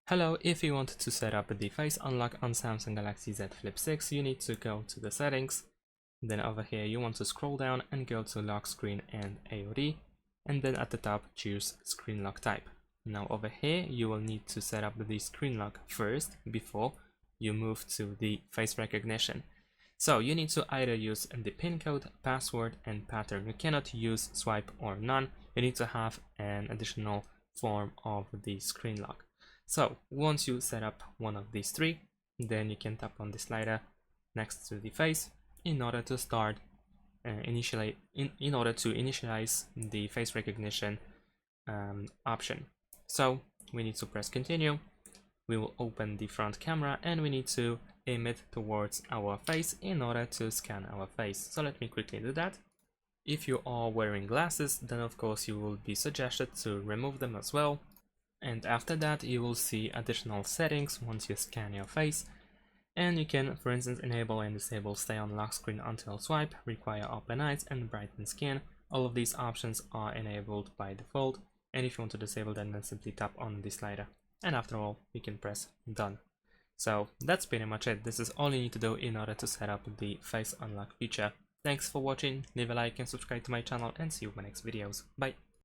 Hello, if you want to set up the face unlock on Samsung Galaxy Z Flip 6, you need to go to the settings. Then over here you want to scroll down and go to lock screen and AOD, and then at the top choose screen lock type. Now over here you will need to set up the screen lock first before you move to the face recognition. So you need to either use the pin code, password and pattern. You cannot use swipe or none. You need to have an additional form of the screen lock. So once you set up one of these three, then you can tap on the slider next to the face in order to start in order to initialize the face recognition option. So we need to press continue. We will open the front camera and we need to aim it towards our face in order to scan our face. So let me quickly do that. If you are wearing glasses, then of course you will be suggested to remove them as well. And after that you will see additional settings once you scan your face, and you can, for instance, enable and disable stay on lock screen until swipe, require open eyes and brighten skin. All of these options are enabled by default, and if you want to disable them, then simply tap on the slider, and after all you can press done. So that's pretty much it. This is all you need to do in order to set up the face unlock feature. Thanks for watching, leave a like and subscribe to my channel, and see you in my next videos. Bye!